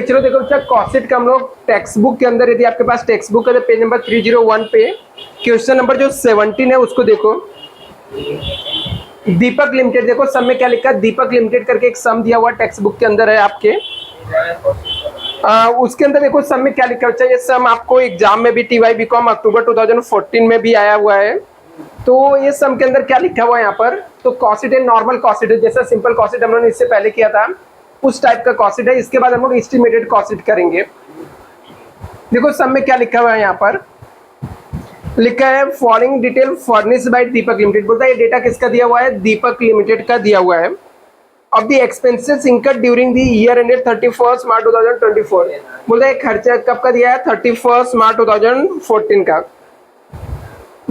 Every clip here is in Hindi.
चलो देखो बच्चा, कॉस्ट का हम लोग टेक्स्ट बुक के अंदर, यदि आपके पास टेक्स्ट बुक है तो पेज नंबर 301 पे क्वेश्चन नंबर जो 17 है उसको देखो। दीपक लिमिटेड, देखो सम में क्या लिखा है, दीपक लिमिटेड करके एक सम दिया हुआ टेक्स्ट बुक के अंदर है आपके। उसके अंदर देखो सम में क्या लिखा है बच्चा, ये सम आपको एग्जाम में भी TY BCom अक्टूबर 2014 में भी आया हुआ है। तो ये सम के अंदर क्या लिखा हुआ है यहाँ पर, तो कॉस्ट है नॉर्मल कॉस्ट है, जैसा सिंपल कॉस्ट हम लोगों ने इससे पहले किया था उस टाइप का कॉस्ट है। इसके बाद हम लोग एस्टिमेटेड कॉस्ट करेंगे। देखो सम में क्या लिखा हुआ है, यहाँ पर लिखा है following detail furnish by Deepak limited. बोलता है ये डेटा किसका दिया हुआ है, दीपक लिमिटेड का दिया हुआ है। अब दी expenses incurred during the year ended 31 मार्च 2024। बोलता है खर्चा कब का दिया है, 31 मार्च 2014 का।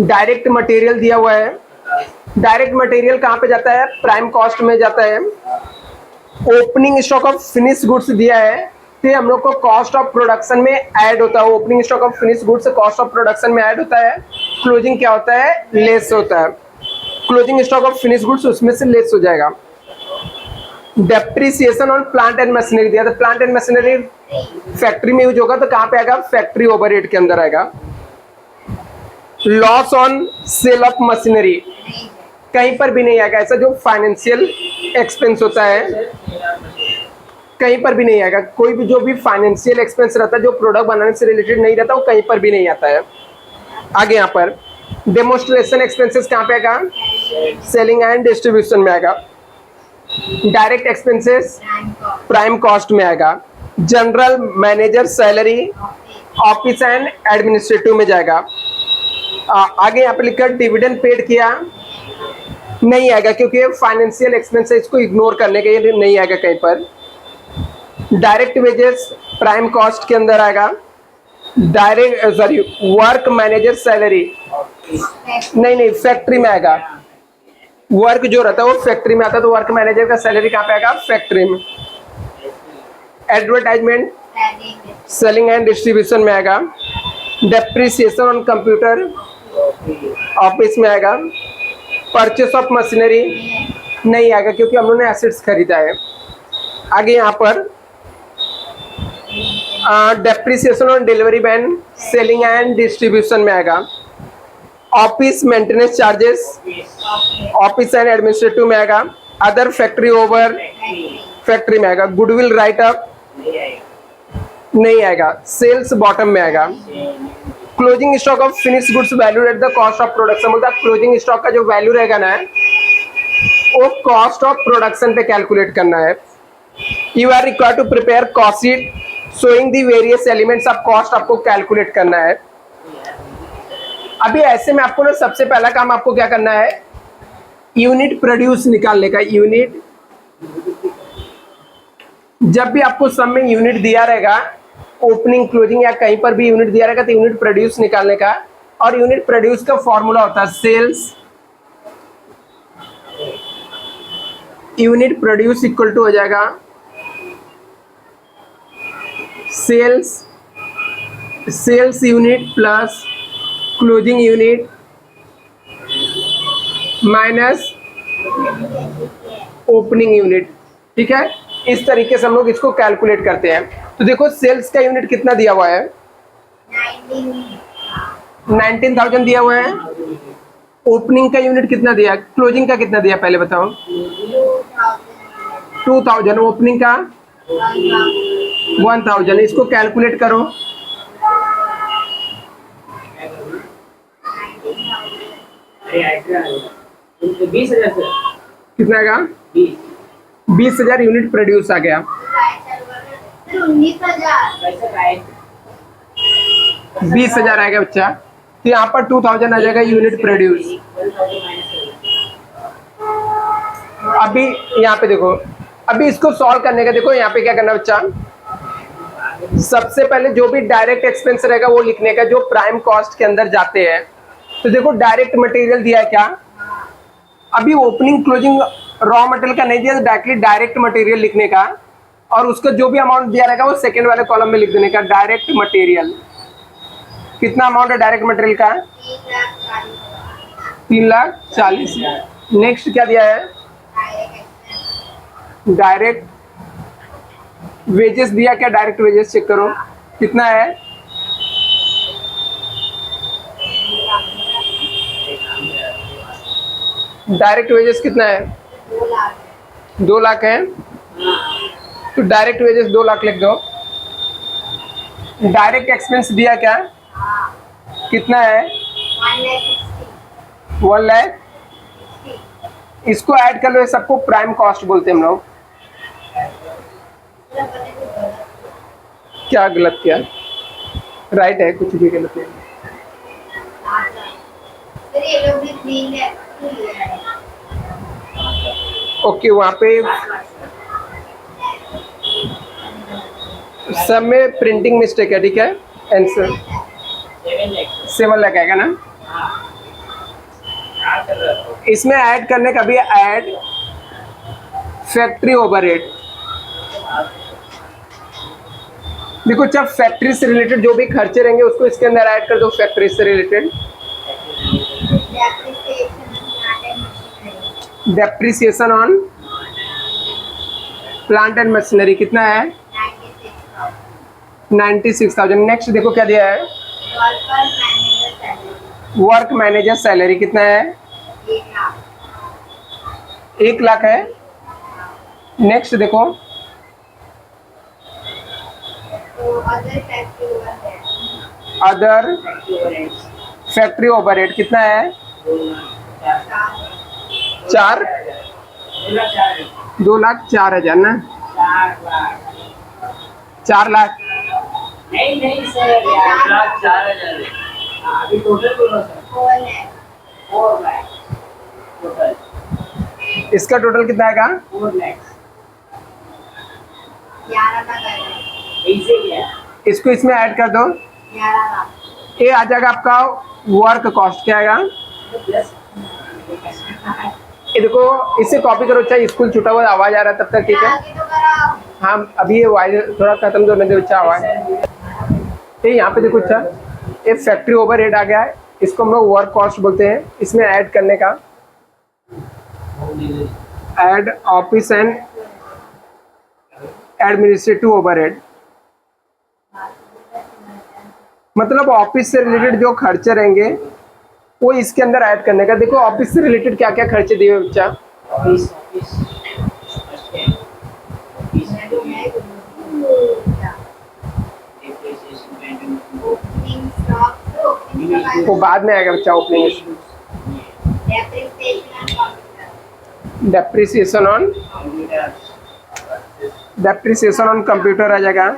डायरेक्ट मटेरियल दिया हुआ है, डायरेक्ट मटेरियल कहाँ पे जाता है, प्राइम कॉस्ट में जाता है। Opening stock of finish goods दिया है, फिर हम लोग को कॉस्ट ऑफ प्रोडक्शन में ऐड होता है। Opening stock of finish goods cost of production में ऐड होता है। क्लोजिंग क्या होता है, लेस होता है। Closing stock of finish goods उसमें से लेस हो जाएगा। Depreciation on plant and machinery दिया, तो प्लांट एंड मशीनरी फैक्ट्री में यूज होगा तो कहाँ पे आएगा, फैक्ट्री ओवरहेड के अंदर आएगा। Loss on sale of machinery कहीं पर भी नहीं आएगा, ऐसा जो फाइनेंशियल एक्सपेंस होता है कहीं पर भी नहीं आएगा। कोई भी जो भी फाइनेंशियल एक्सपेंस रहता है जो प्रोडक्ट बनाने से रिलेटेड नहीं रहता वो कहीं पर भी नहीं आता है। आगे यहाँ पर डेमोन्स्ट्रेशन एक्सपेंसेस कहाँ पे आएगा, सेलिंग एंड डिस्ट्रीब्यूशन में आएगा। डायरेक्ट एक्सपेंसेस प्राइम कॉस्ट में आएगा। General manager salary office and administrative में जाएगा। आगे यहाँ पे लिखा डिविडेंड पेड किया, नहीं आएगा क्योंकि फाइनेंशियल एक्सपेंस है, इसको इग्नोर करने के लिए नहीं आएगा कहीं पर। डायरेक्ट वेजेस प्राइम कॉस्ट के अंदर आएगा। Direct sorry work manager salary नहीं फैक्ट्री में आएगा। वर्क जो रहता है वो फैक्ट्री में आता है, तो वर्क मैनेजर का सैलरी कहाँ पे आएगा, फैक्ट्री में। एडवर्टाइजमेंट सेलिंग एंड डिस्ट्रीब्यूशन में आएगा। डेप्रिसिएशन ऑन कंप्यूटर ऑफिस में आएगा। परचेस ऑफ मशीनरी नहीं आएगा क्योंकि हम लोगों ने एसेट्स खरीदा है। आगे यहाँ पर depreciation on delivery man selling and distribution में आएगा। Office maintenance charges office and administrative में आएगा। अदर फैक्ट्री ओवर फैक्ट्री में आएगा। गुडविल राइट अप नहीं आएगा, सेल्स बॉटम में आएगा। Closing stock of finish goods value at the cost of production, बोलता है क्लोजिंग स्टॉक का जो वैल्यू रहेगा ना वो कॉस्ट ऑफ प्रोडक्शन पे कैलकुलेट करना है। You are required to prepare cost sheet showing the various elements of cost, आपको कैलकुलेट करना है। अभी ऐसे में आपको ना सबसे पहला काम आपको क्या करना है, यूनिट प्रोड्यूस निकालने का। यूनिट जब भी आपको सब में यूनिट दिया रहेगा, ओपनिंग क्लोजिंग या कहीं पर भी यूनिट दिया रहेगा तो यूनिट प्रोड्यूस निकालने का। और यूनिट प्रोड्यूस का फॉर्मूला होता है sales, unit produce equal to हो जाएगा sales unit plus closing unit minus opening unit. ठीक है, इस तरीके से हम लोग इसको कैलकुलेट करते हैं। तो देखो सेल्स का यूनिट कितना दिया हुआ है, 19,000 दिया हुआ है। ओपनिंग का यूनिट कितना दिया, क्लोजिंग का कितना दिया पहले बताओ, 2,000। ओपनिंग का 1,000। इसको कैलकुलेट करो। कितना आएगा, 20,000 यूनिट प्रोड्यूस आ गया। 20,000 आएगा बच्चा, तो यहाँ पर 2,000 आ जाएगा यूनिट प्रोड्यूस। अभी यहाँ पे देखो, अभी इसको सॉल्व करने का देखो यहाँ पे क्या करना बच्चा, सबसे पहले जो भी डायरेक्ट एक्सपेंस रहेगा वो लिखने का जो प्राइम कॉस्ट के अंदर जाते हैं। तो देखो डायरेक्ट मटेरियल दिया है क्या, अभी ओपनिंग क्लोजिंग रॉ मटेरियल का नहीं दिया, डायरेक्टली डायरेक्ट मटेरियल लिखने का। और उसका जो भी अमाउंट दिया रहेगा वो सेकेंड वाले कॉलम में लिख देने का। डायरेक्ट मटेरियल कितना अमाउंट है डायरेक्ट मटेरियल का, 3,40,000। नेक्स्ट क्या दिया है, डायरेक्ट वेजेस दिया क्या? डायरेक्ट वेजेस चेक करो कितना है। डायरेक्ट वेजेस कितना है? 2 लाख है। तो डायरेक्ट वेजेस 2 लाख लिख दो। डायरेक्ट एक्सपेंस दिया क्या? कितना है? 1 लाख। इसको ऐड कर लो, सबको प्राइम कॉस्ट बोलते हैं हम लोग। क्या गलत किया? राइट है, कुछ भी गलत नहीं। ओके, वहाँ पे सब में प्रिंटिंग मिस्टेक है, ठीक है। आंसर 7 लाख आएगा ना। इसमें ऐड करने का भी ऐड फैक्ट्री ओवरहेड। देखो, जब फैक्ट्री से रिलेटेड जो भी खर्चे रहेंगे उसको इसके अंदर ऐड कर दो, फैक्ट्री से related. Depreciation on plant and machinery कितना है? 96,000। नेक्स्ट देखो क्या दिया है? वर्क मैनेजर सैलरी कितना है? 1 लाख है। नेक्स्ट देखो, अदर फैक्ट्री ओवरहेड कितना है? 2,04,000 ना। 4 लाख नहीं सर, 4,04,000 अभी टोटल बोलो सर। 4 लाख टोटल। इसका टोटल कितना आएगा? 4 लाख। 11 लाख आएगा। इसको इसमें ऐड कर दो, 11 लाख। ये आ जाएगा आपका वर्क कॉस्ट। क्या आएगा? ये देखो, इसे कॉपी करो, चाहे स्कूल छूटा हुआ आवाज आ रहा है तब तक, ठीक है। हाँ, अभी ये वायर थोड़ा खत्म तो नहीं, अच्छा आवाज। ये यहाँ पे देखो, अच्छा ये फैक्ट्री ओवरहेड आ गया है, इसको हम लोग वर्क कॉस्ट बोलते हैं। इसमें ऐड करने का add office and administrative overhead, मतलब ऑफिस से रिलेटेड जो खर्चे रहेंगे वो इसके अंदर ऐड करने का। देखो, ऑफिस से रिलेटेड क्या क्या खर्चे दिए हुए बच्चा? वो बाद में आएगा बच्चा, ओपनिंग। डेप्रिसिएशन ऑन कंप्यूटर आ जाएगा।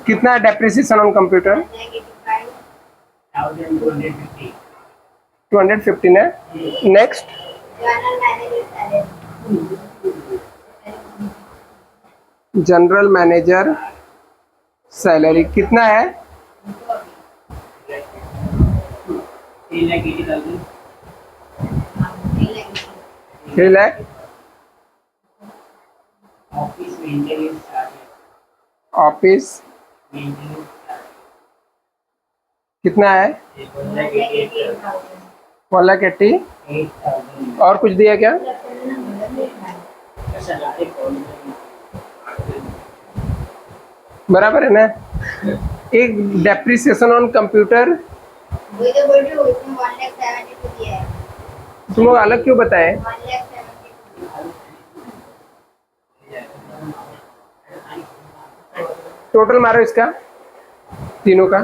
कितना है डेप्रिसिएशन ऑन कंप्यूटर? 215 है। नेक्स्ट, जनरल मैनेजर सैलरी कितना है? 3 लाख। ऑफिस कितना है? 1,80,000। और कुछ दिया क्या? बराबर है ना। एक डेप्रिसिएशन ऑन कंप्यूटर, तुम लोग अलग क्यों बताए? टोटल मारो इसका, तीनों का।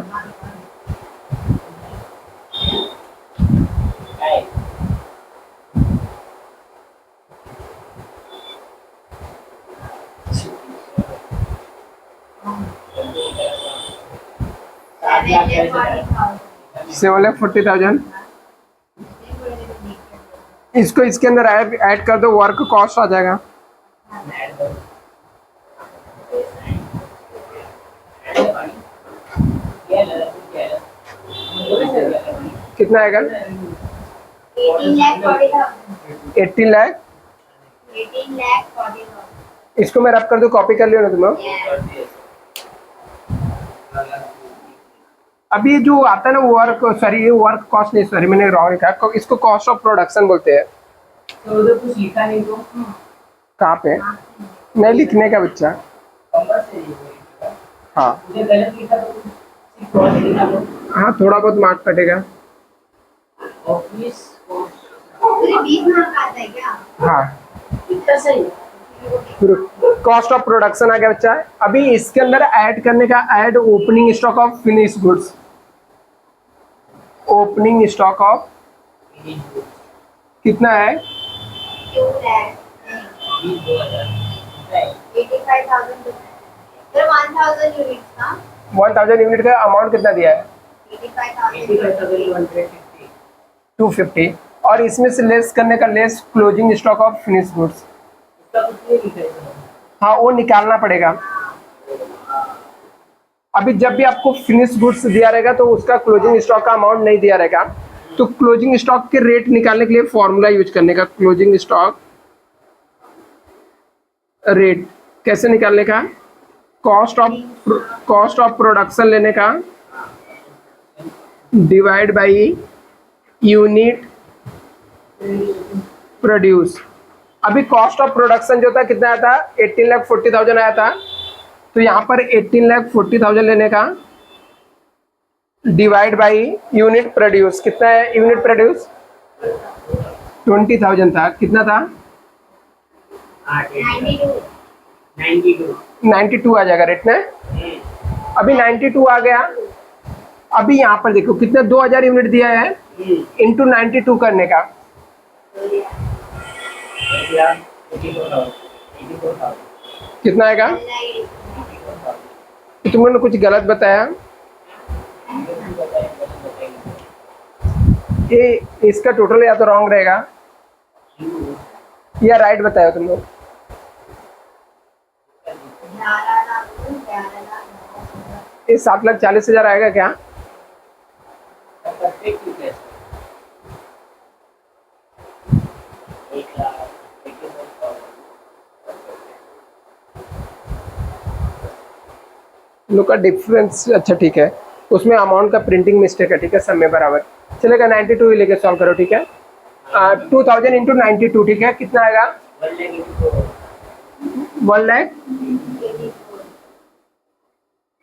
$7,40,000। इसको इसके अंदर ऐड कर दो, वर्क कॉस्ट आ जाएगा। कितना आएगा? 18 लाख। इसको मैं रब कर दूं, कॉपी कर लियो ना तुम लोग। अभी जो आता है ना वर्क, सॉरी ये वर्क कॉस्ट नहीं, सॉरी मैंने रॉन्ग लिखा, इसको कॉस्ट ऑफ प्रोडक्शन बोलते हैं। तो उधर कुछ लिखा नहीं तो कहाँ पे? नहीं लिखने का बच्चा। कंपल्सरी है। हाँ मुझे गलत लिखा तो सिर्फ क्रॉस लिखा लो। हाँ, थोड़ा बहुत मार्क कटेगा। ऑफिस पूरे 20 मार्क आता है क्या? हाँ, इतना सही। कॉस्ट ऑफ प्रोडक्शन आ गया बच्चा। अभी इसके अंदर ऐड करने का, add opening stock of finish goods. Opening stock of कितना है? 2 लाख 85,000 फिर 1,000 यूनिट्स का 1000 यूनिट का अमाउंट कितना दिया है? 85,000 250। और इसमें से लेस करने का, less closing stock of finish goods. उसका कुछ नहीं लिखा है। हाँ, वो निकालना पड़ेगा। अभी जब भी आपको फिनिश गुड्स दिया रहेगा तो उसका क्लोजिंग स्टॉक का अमाउंट नहीं दिया रहेगा, तो क्लोजिंग स्टॉक के रेट निकालने के लिए फॉर्मूला यूज करने का। क्लोजिंग स्टॉक रेट कैसे निकालने का? कॉस्ट ऑफ प्रोडक्शन लेने का डिवाइड बाई यूनिट प्रोड्यूस। अभी कॉस्ट ऑफ प्रोडक्शन जो था कितना आया था? 18,40,000 आया था। तो यहाँ पर 18,40,000 लेने का डिवाइड बाई यूनिट प्रोड्यूस। कितना है यूनिट प्रोड्यूस? 20,000 था। कितना था? 92 आ जाएगा रेट में। अभी 92 आ गया। अभी यहाँ पर देखो कितना 2,000 यूनिट दिया है, इंटू 92 करने का। कितना आएगा? तुमने कुछ गलत बताया। ये इसका टोटल या तो रॉन्ग रहेगा या राइट बताया तुम लोग। 11,00,000 ये 7,40,000 आएगा क्या? लोग का डिफरेंस अच्छा ठीक है, उसमें अमाउंट का प्रिंटिंग मिस्टेक है। ठीक है, सब में बराबर चलेगा। 92 ही लेके सॉल्व करो। ठीक है, 2000 इंटू 92। ठीक है, कितना आएगा? 1 लाख।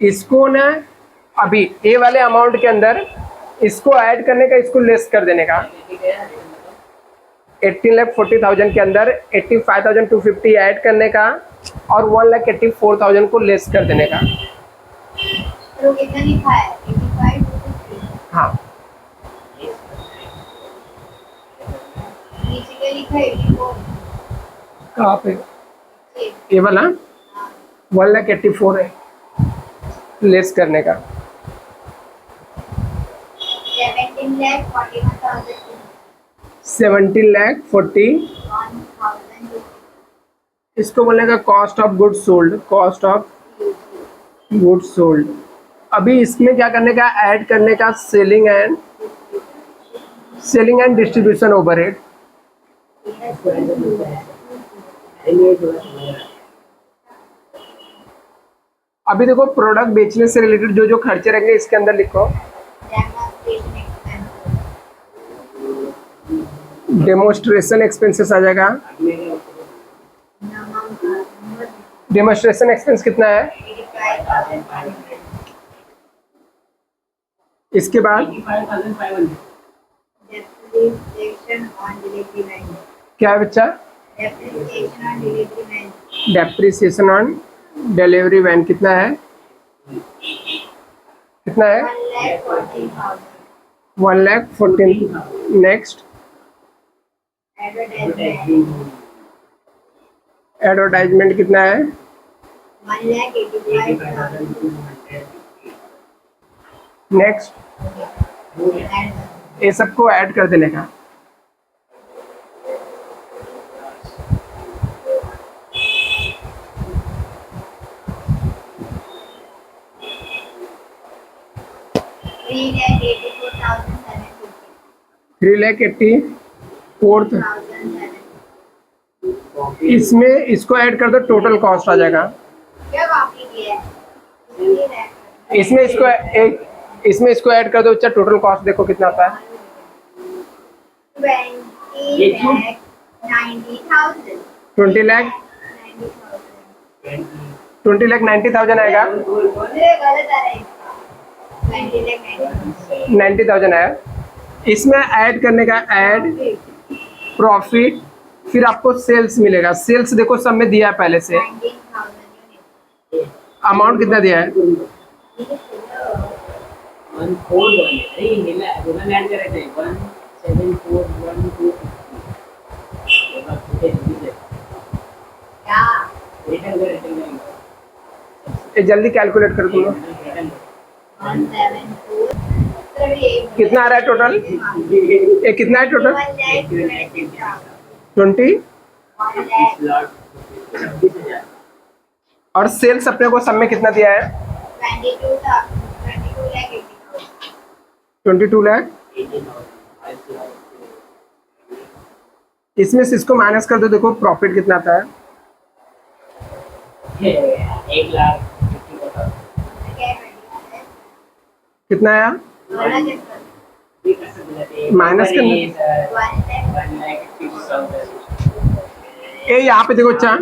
इसको ना अभी ए वाले अमाउंट के अंदर इसको ऐड करने का, इसको लेस कर देने का। 18,40,000 के अंदर 85,250 ऐड करने का और 1,84,000 को लेस कर देने का। तो कितना लिखा है? 85 हाँ, नीचे क्या लिखा है? 84 कहाँ पे? नीचे। ये वाला 1,84,000 है लेस करने का। 17,41,000 17,40,000 इसको बोलने का cost of goods sold. Cost of goods sold. अभी इसमें क्या करने का? ऐड करने का सेलिंग एंड डिस्ट्रीब्यूशन ओवरहेड। अभी देखो प्रोडक्ट बेचने से रिलेटेड जो जो खर्चे रहेंगे इसके अंदर लिखो। डेमोस्ट्रेशन एक्सपेंसेस आ जाएगा। डेमोस्ट्रेशन एक्सपेंस कितना है? इसके बाद क्या है बच्चा? डेप्रिसिएशन ऑन डिलीवरी वैन कितना है? कितना है? 1,14,000। नेक्स्ट एडवर्टाइजमेंट कितना है? 1,85,000 नेक्स्ट ये सबको ऐड कर देने का। थ्री लैख 84,000। इसमें इसको ऐड कर दो, टोटल कॉस्ट आ जाएगा। क्या कॉपी किया है? इसमें इसको ऐड कर दो बच्चा, टोटल कॉस्ट देखो कितना आता है। 20,90,000 20 लाख 20,90,000 आएगा, मेरे गलत आ रहा है इसका 90 लाख 90,000 आया। इसमें ऐड करने का, ऐड प्रॉफिट, फिर आपको सेल्स मिलेगा। सेल्स देखो सब में दिया है पहले से। 19,000 अमाउंट कितना दिया है? 1,74,1,2 क्या ये जल्दी कैलकुलेट कर दूंगा। 174 38 कितना आ रहा है टोटल? ये कितना है टोटल? 20। 1 लाख और सेल्स अपने को सब में कितना दिया है? 22 था 22 लाख 80,000 22 लाख। इसमें से इसको माइनस कर दो, देखो प्रॉफिट कितना आता है। 1,50,000 कितना आया? माइनस करने, ये यहाँ पे देखो अच्छा,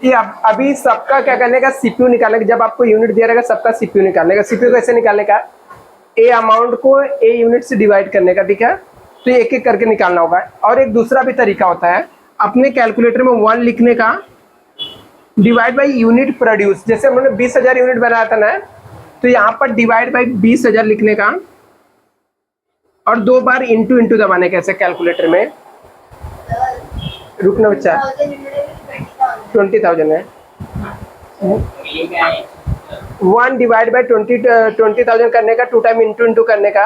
ये अभी सबका क्या करने का, सीपीयू निकालने का। जब आपको यूनिट दिया रहेगा सबका सीपीयू निकालने का। सीपीयू कैसे निकालने का? ए अमाउंट को ए यूनिट से डिवाइड करने का, ठीक है। तो एक एक करके निकालना होगा। और एक दूसरा भी तरीका होता है अपने कैलकुलेटर में 1 लिखने का, डिवाइड बाई यूनिट प्रोड्यूस। जैसे हमने 20,000 यूनिट बनाया था ना, तो यहाँ पर डिवाइड बाई 20,000 लिखने का और 2 बार इंटू इंटू दबाने का ऐसे कैलकुलेटर में। रुकना बच्चा, 20,000 है। 1 डिवाइड बाई 20,000 करने का, 2 टाइम इंटू इंटू करने का,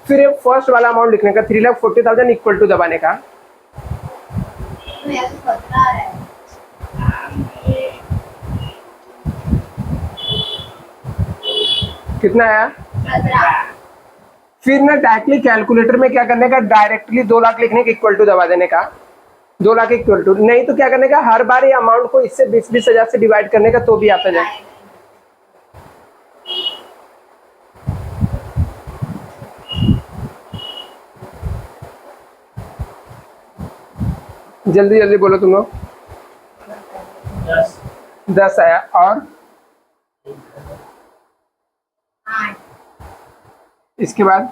फिर फर्स्ट वाला अमाउंट लिखने का 3,40,000 इक्वल टू दबाने का। कितना आया? फिर ना डायरेक्टली कैलकुलेटर में क्या करने का, डायरेक्टली 2 लाख लिखने का, इक्वल टू दबा देने का। 2 लाख इक्वल टू, नहीं तो क्या करने का, हर बार ये अमाउंट को इससे 20,000 से डिवाइड करने का, तो भी आता जाए। जल्दी जल्दी बोलो तुम लोग। 10 आया। और इसके बाद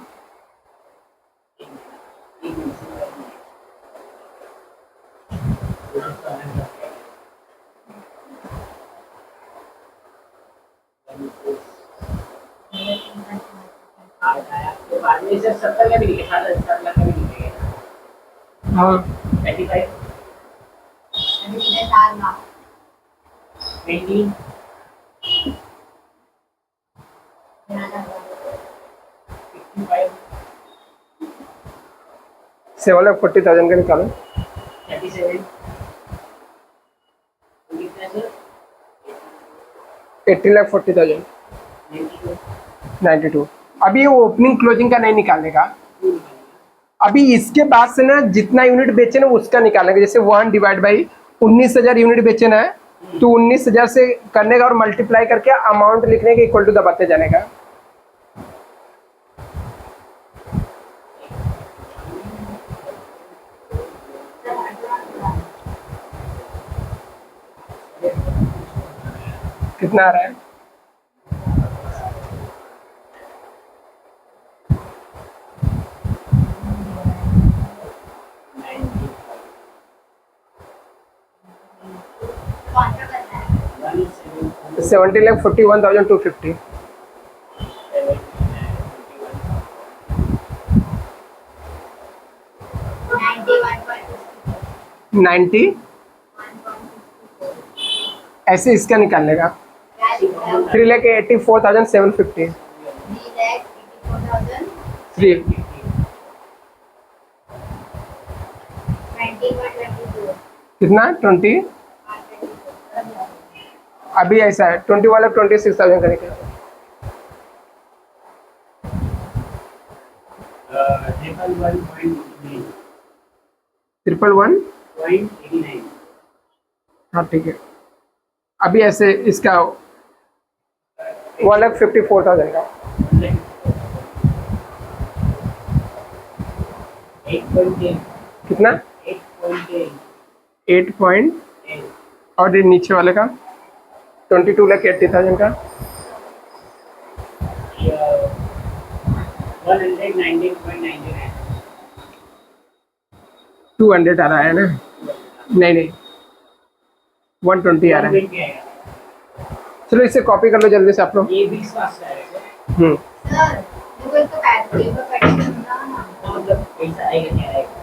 बाद में सर 70 का भी लिखा था, 7 लाख का भी लिखेगा। हाँ 35 20 55 7,40,000 का निकालो। 37 कितना सर? 18,40,000 92। अभी वो ओपनिंग क्लोजिंग का नहीं निकालने का। अभी इसके बाद से ना जितना यूनिट बेचे ना उसका निकालने का। जैसे 1 डिवाइड बाई 19,000 यूनिट बेचे ना, तो 19,000 से करने का और मल्टीप्लाई करके अमाउंट लिखने के, इक्वल टू दबाते जाने का। कितना आ रहा है? $1,741,250 $70,41,250 90 ऐसे इसका निकालने का। 3,84,750 3 कितना 20। अभी ऐसा है 20 वाला 26,000 का निकला। 1,111.89। हाँ ठीक है। अभी ऐसे इसका 1,54,000 का 8.8 कितना 8.8 8.8 और ये नीचे वाले का 22,80,000 का 119.99 200 आ रहा है ना, नहीं नहीं 120 आ रहा है। 120 आएगा। चलो इसे कॉपी कर लो जल्दी से आप लोग। ये 20 फास्ट है वैसे। हम्म सर, गूगल तो पैक पेपर कटिंग ना तो मतलब पैसा आएगा नहीं आएगा।